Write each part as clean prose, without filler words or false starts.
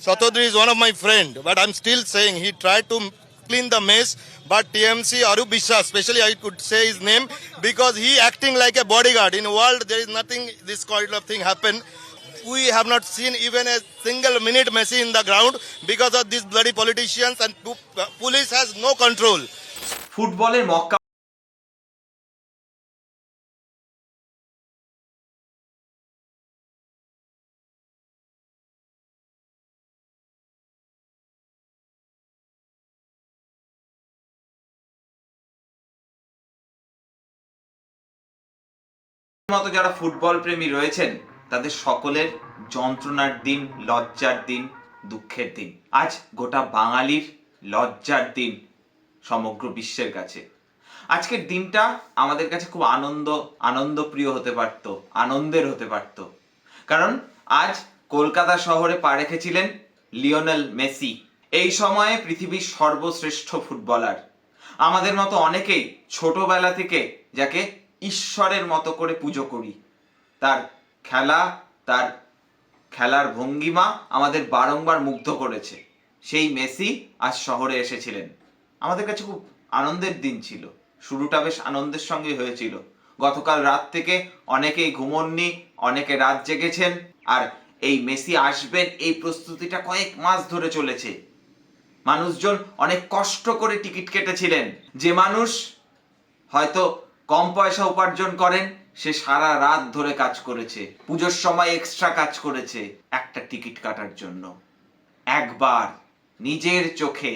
Satodri is one of my friend, but I'm still saying he tried to clean the mess. But TMC Arup Biswas, especially I could say his name because he acting like a bodyguard. In the world, there is nothing this kind of thing happen. We have not seen even a single minute Messi in the ground because of these bloody politicians and police has no control. ফুটবলের মক্কা মতো যারা football প্রেমী রয়েছেন তাদের সকলের যন্ত্রণার দিন, লজ্জার দিন, দুঃখের দিন। আজ গোটা বাঙালির লজ্জার দিন সমগ্র বিশ্বের কাছে। আজকের দিনটা আমাদের কাছে খুব আনন্দপ্রিয় হতে পারত, আনন্দের হতে পারত, কারণ আজ কলকাতা শহরে পা রেখেছিলেন লিওনেল মেসি। এই সময়ে পৃথিবীর সর্বশ্রেষ্ঠ ফুটবলার। আমাদের মতো অনেকেই ছোটবেলা থেকে যাকে ঈশ্বরের মতো করে পুজো করি। তার খেলা, তার খেলার ভঙ্গিমা আমাদের বারংবার মুগ্ধ করেছে। সেই মেসি আজ শহরে এসেছিলেন। আমাদের কাছে খুব আনন্দের দিন ছিল। শুরুটা বেশ আনন্দের সঙ্গে হয়েছিল। গতকাল রাত থেকে অনেকেই ঘুমোননি, অনেকে রাত জেগেছেন। আর এই মেসি আসবেন এই প্রস্তুতিটা কয়েক মাস ধরে চলেছে। মানুষজন অনেক কষ্ট করে টিকিট কেটেছিলেন। যে মানুষ হয়তো কম পয়সা উপার্জন করেন সে সারা রাত ধরে কাজ করেছে, পুজোর সময় এক্সট্রা কাজ করেছে একটা টিকিট কাটার জন্য। একবার নিজের চোখে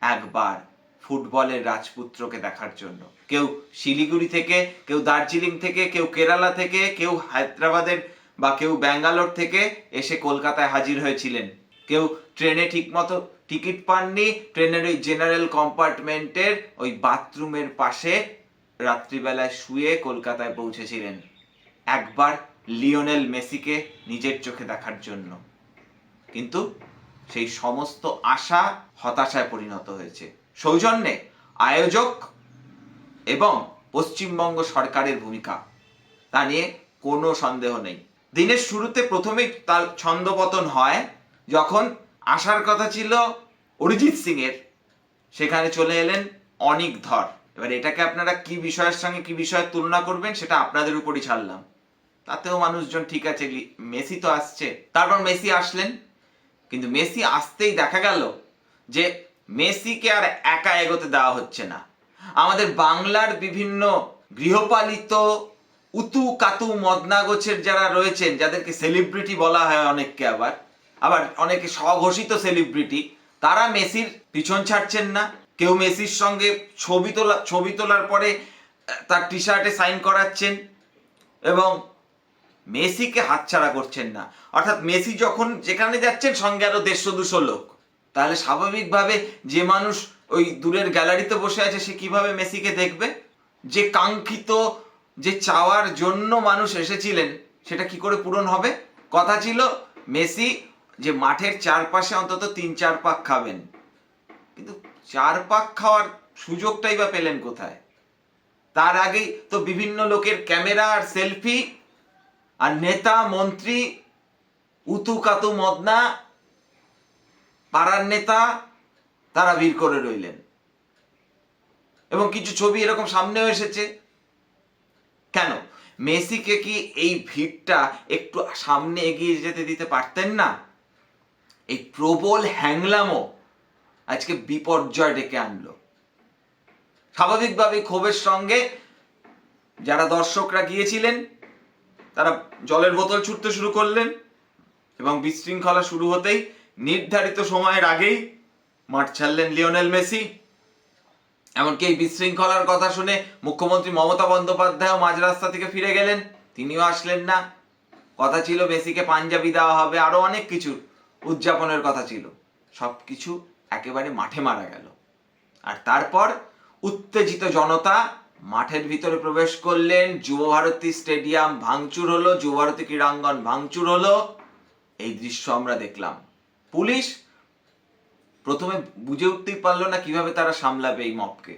একবার ফুটবলের রাজপুত্রকে দেখার জন্য। কেউ শিলিগুড়ি থেকে, কেউ দার্জিলিং থেকে, কেউ কেরালা থেকে, কেউ হায়দ্রাবাদের বা কেউ ব্যাঙ্গালোর থেকে এসে কলকাতায় হাজির হয়েছিলেন। কেউ ট্রেনে ঠিকমতো টিকিট পাননি, ট্রেনের ওই জেনারেল কম্পার্টমেন্টের ওই বাথরুমের পাশে রাত্রিবেলায় শুয়ে কলকাতায় পৌঁছেছিলেন একবার লিওনেল মেসিকে নিজের চোখে দেখার জন্য। কিন্তু সেই সমস্ত আশা হতাশায় পরিণত হয়েছে। সৌজন্যে আয়োজক এবং পশ্চিমবঙ্গ সরকারের ভূমিকা, তা নিয়ে কোনো সন্দেহ নেই। দিনের শুরুতে প্রথমেই তার ছন্দপতন হয় যখন আসার কথা ছিল অরিজিৎ সিং এর, সেখানে চলে এলেন অনিক ধর। এবার এটাকে আপনারা কি বিষয়ের সঙ্গে কি বিষয়ের তুলনা করবেন সেটা আপনাদের উপরই ছাড়লাম। তাতেও মানুষজন ঠিক আছে, মেসি তো আসছে। তারপর মেসি আসলেন, কিন্তু মেসি আসতেই দেখা গেল যে মেসিকে আর একা এগোতে দেওয়া হচ্ছে না। আমাদের বাংলার বিভিন্ন গৃহপালিত উতু কাতু মদনাগোছের যারা রয়েছেন, যাদেরকে সেলিব্রিটি বলা হয় অনেককে, আবার অনেকে স্বঘোষিত সেলিব্রিটি, তারা মেসির পিছন ছাড়ছেন না। কেউ মেসির সঙ্গে ছবি তোলার পরে তার টি শার্টে সাইন করাচ্ছেন এবং মেসিকে হাতছাড়া করছেন না। অর্থাৎ মেসি যখন যেখানে যাচ্ছেন সঙ্গে আরো 150-200 লোক। তাহলে স্বাভাবিকভাবে যে মানুষ ওই দূরের গ্যালারিতে বসে আছে সে কিভাবে মেসিকে দেখবে? যে কাঙ্ক্ষিত, যে চাওয়ার জন্য মানুষ এসেছিলেন সেটা কি করে পূরণ হবে? কথা ছিল মেসি যে মাঠের চারপাশে অন্তত 3-4 পাক খাবেন, কিন্তু 4 পাক খাওয়ার সুযোগটাই বা পেলেন কোথায়? তার আগেই তো বিভিন্ন লোকের ক্যামেরা আর সেলফি, আর নেতা মন্ত্রী উতু কাতু মদনা পাড়ার নেতা তারা ভিড় করে রইলেন এবং কিছু ছবি এরকম সামনেও এসেছে। কেন মেসিকে কি এই ভিড়টা একটু সামনে এগিয়ে যেতে দিতে পারতেন না? এই প্রবল হ্যাংলামো আজকে বিপর্যয় ডেকে আনলো। স্বাভাবিকভাবে ক্ষোভের সঙ্গে যারা দর্শকরা গিয়েছিলেন তারা জলের বোতল ছুটতে শুরু করলেন এবং বিশৃঙ্খলা শুরু হতেই নির্ধারিত সময়ের আগেই মাঠ ছাড়লেন লিওনেল মেসি। এমনকি এই বিশৃঙ্খলার কথা শুনে মুখ্যমন্ত্রী মমতা বন্দ্যোপাধ্যায় মাঝ রাস্তা থেকে ফিরে গেলেন, তিনিও আসলেন না। কথা ছিল মেসিকে পাঞ্জাবি দেওয়া হবে, আরো অনেক কিছু উদযাপনের কথা ছিল, সবকিছু একেবারে মাঠে মারা গেল। আর তারপর উত্তেজিত জনতা মাঠের ভিতরে প্রবেশ করলেন, যুবভারতী স্টেডিয়াম ভাঙচুর হলো, যুবভারতী ক্রীড়াঙ্গন ভাঙচুর হলো। এই দৃশ্য আমরা দেখলাম। পুলিশ প্রথমে বুঝে উঠতেই পারলো না কিভাবে তারা সামলাবে এই মবকে।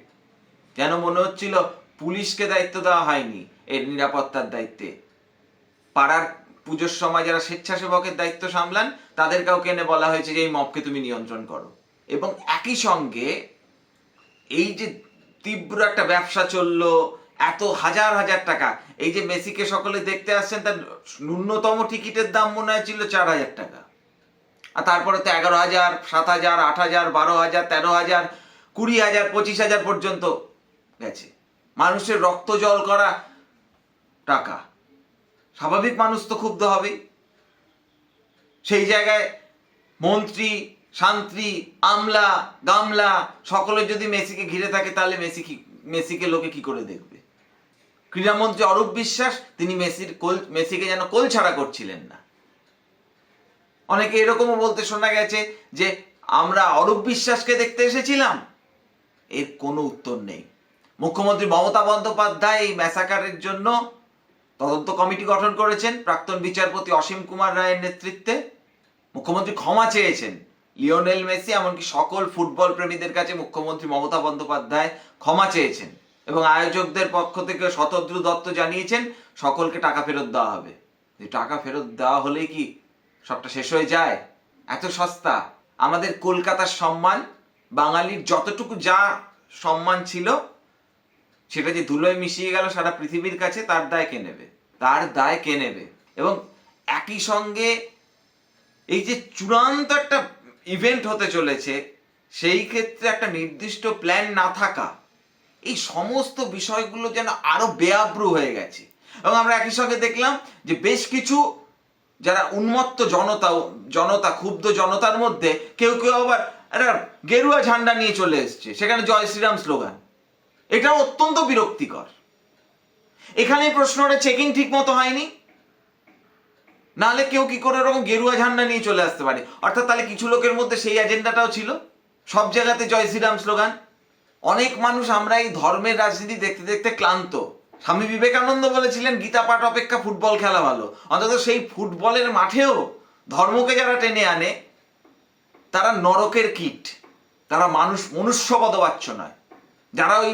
যেন মনে হচ্ছিল পুলিশকে দায়িত্ব দেওয়া হয়নি এর নিরাপত্তার দায়িত্বে, পাড়ার পুজোর সময় যারা স্বেচ্ছাসেবকের দায়িত্ব সামলান তাদের কাউকে এনে বলা হয়েছে যে এই মবকে তুমি নিয়ন্ত্রণ করো। এবং একই সঙ্গে এই যে তীব্র একটা ব্যবসা চললো, এত হাজার হাজার টাকা, এই যে মেসিকে সকলে দেখতে আসছেন তার ন্যূনতম টিকিটের দাম মনে হয় ছিল 4,000 টাকা, আর তারপরে তো 11,000, 7,000, 8,000, 12,000, 13,000, 20,000, 25,000 পর্যন্ত গেছে। মানুষের রক্ত জল করা টাকা, স্বাভাবিক মানুষ তো ক্ষুব্ধ হবেই। সেই জায়গায় মন্ত্রী, শান্ত্রী, আমলা, গামলা সকলে যদি মেসিকে ঘিরে থাকে তাহলে মেসিকে লোকে কি করে দেখবে? ক্রীড়ামন্ত্রী অরূপ বিশ্বাস তিনি মেসিকে যেন কোল ছাড়া করছিলেন না। অনেকে এরকমও বলতে শোনা গেছে যে আমরা অরূপ বিশ্বাসকে দেখতে এসেছিলাম। এর কোনো উত্তর নেই। মুখ্যমন্ত্রী মমতা বন্দ্যোপাধ্যায় এই ম্যাসাকারের জন্য তদন্ত কমিটি গঠন করেছেন প্রাক্তন বিচারপতি অসীম কুমার রায়ের নেতৃত্বে। মুখ্যমন্ত্রী ক্ষমা চেয়েছেন লিওনেল মেসি, এমনকি সকল ফুটবল প্রেমীদের কাছে মুখ্যমন্ত্রী মমতা বন্দ্যোপাধ্যায় ক্ষমা চেয়েছেন এবং আয়োজকদের পক্ষ থেকে শতদ্রু দত্ত জানিয়েছেন সকলকে টাকা ফেরত দেওয়া হবে। টাকা ফেরত দেওয়া হলেই কি সবটা শেষ হয়ে যায়? এত সস্তা? আমাদের কলকাতার সম্মান, বাঙালির যতটুকু যা সম্মান ছিল সেটা যে ধুলোয় মিশিয়ে গেল সারা পৃথিবীর কাছে, তার দায় কে নেবে? তার দায় কে নেবে? এবং একই সঙ্গে এই যে চূড়ান্ত একটা ইভেন্ট হতে চলেছে সেই ক্ষেত্রে একটা নির্দিষ্ট প্ল্যান না থাকা, এই সমস্ত বিষয়গুলো যেন আরো বেআব্রু হয়ে গেছে। এবং আমরা একই সঙ্গে দেখলাম যে বেশ কিছু যারা উন্মত্ত জনতা ক্ষুব্ধ জনতার মধ্যে কেউ কেউ আবার একটা গেরুয়া ঝান্ডা নিয়ে চলে এসছে, সেখানে জয় শ্রীরাম স্লোগান। এটাও অত্যন্ত বিরক্তিকর। এখানে প্রশ্নটা চেকিং ঠিক মতো হয়নি, নাহলে কেউ কি করে ওরকম গেরুয়া ঝান্ডা নিয়ে চলে আসতে পারে? অর্থাৎ তাহলে কিছু লোকের মধ্যে সেই এজেন্ডাটাও ছিল, সব জায়গাতে জয় শ্রীরাম স্লোগান। অনেক মানুষ আমরা এই ধর্মের রাজনীতি দেখতে দেখতে ক্লান্ত। স্বামী বিবেকানন্দ বলেছিলেন গীতা পাঠ অপেক্ষা ফুটবল খেলা ভালো। অন্তত সেই ফুটবলের মাঠেও ধর্মকে যারা টেনে আনে তারা নরকের কীট, তারা মনুষ্যবধবাচ্য নয়। যারা ওই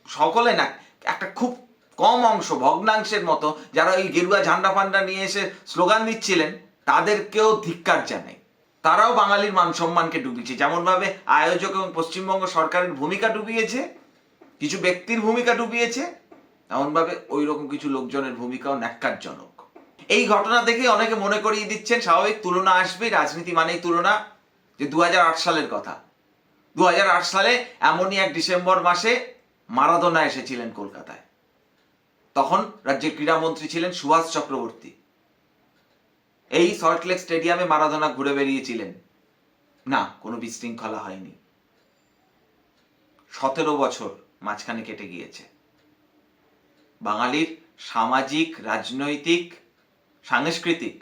সকলে না, একটা খুব কম অংশ, ভগ্নাংশের মতো যারা ওই গেরুয়া ঝান্ডা ফান্ডা নিয়ে এসে স্লোগান দিচ্ছিলেন তাদেরকেও ধিক্কার জানাই। তারাও বাঙালির মান সম্মানকে ডুবিয়েছে। যেমনভাবে আয়োজক এবং পশ্চিমবঙ্গ সরকারের ভূমিকা ডুবিয়েছে, কিছু ব্যক্তির ভূমিকা ডুবিয়েছে, এমনভাবে ওই রকম কিছু লোকজনের ভূমিকাও ন্যাক্কারজনক। এই ঘটনা দেখে অনেকে মনে করিয়ে দিচ্ছেন স্বাভাবিক তুলনা আসবে, রাজনীতি মানেই তুলনা, যে 2008 সালের কথা। 2008 সালে এমনই এক ডিসেম্বর মাসে মারাদোনা এসেছিলেন কলকাতায়। তখন রাজ্যের ক্রীড়ামন্ত্রী ছিলেন সুভাষ চক্রবর্তী। এই সল্টলেক স্টেডিয়ামে মারাদোনা ঘুরে বেরিয়েছিলেন। না, কোনো বিশৃঙ্খলা হয়নি। 17 বছর মাঝখানে কেটে গিয়েছে। বাঙালির সামাজিক, রাজনৈতিক, সাংস্কৃতিক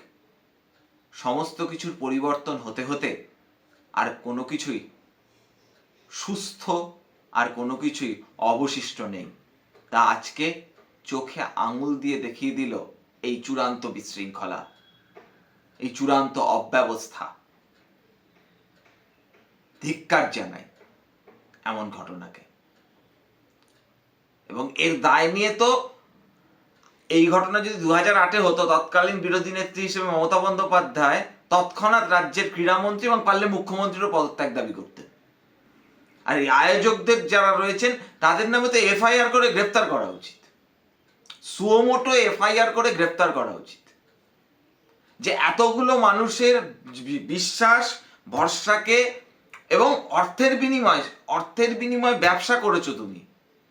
সমস্ত কিছুর পরিবর্তন হতে হতে আর কোনো কিছুই সুস্থ, আর কোনো কিছুই অবশিষ্ট নেই। তা আজকে চোখে আঙুল দিয়ে দেখিয়ে দিল এই চূড়ান্ত বিশৃঙ্খলা, এই চূড়ান্ত অব্যবস্থা। ধিক্কার জানাই এমন ঘটনাকে। এবং এর দায় নিয়ে তো এই ঘটনা যদি 2008-এ হতো, তৎকালীন বিরোধী নেত্রী হিসেবে মমতা বন্দ্যোপাধ্যায় তৎক্ষণাৎ রাজ্যের ক্রীড়ামন্ত্রী এবং পারলে মুখ্যমন্ত্রীরও পদত্যাগ দাবি করতেন। আর এই আয়োজকদের যারা রয়েছেন তাদের নামে তো এফআইআর করে গ্রেপ্তার করা উচিত, সুমোটো এফআইআর করে গ্রেপ্তার করা উচিত। যে এতগুলো মানুষের বিশ্বাস, ভরসাকে এবং অর্থের বিনিময়ে ব্যবসা করেছো তুমি,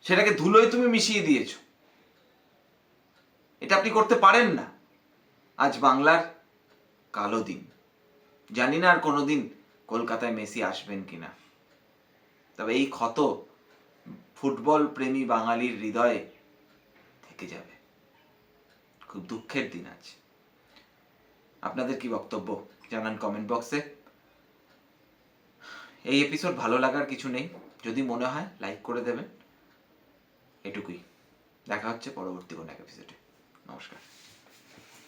সেটাকে ধুলোয় তুমি মিশিয়ে দিয়েছো। এটা আপনি করতে পারেন না। আজ বাংলার কালো দিন। জানি না আর কোনোদিন কলকাতায় মেসি আসবেন কিনা, তবে এই ক্ষত ফুটবল প্রেমী বাঙালির হৃদয়ে থেকে যাবে। খুব দুঃখের দিন আজ। আপনাদের কি বক্তব্য জানান কমেন্ট বক্সে। এই এপিসোড ভালো লাগার কিছু নেই, যদি মনে হয় লাইক করে দেবেন। এটুকুই। দেখা হচ্ছে পরবর্তী কোনো এক এপিসোডে। নমস্কার।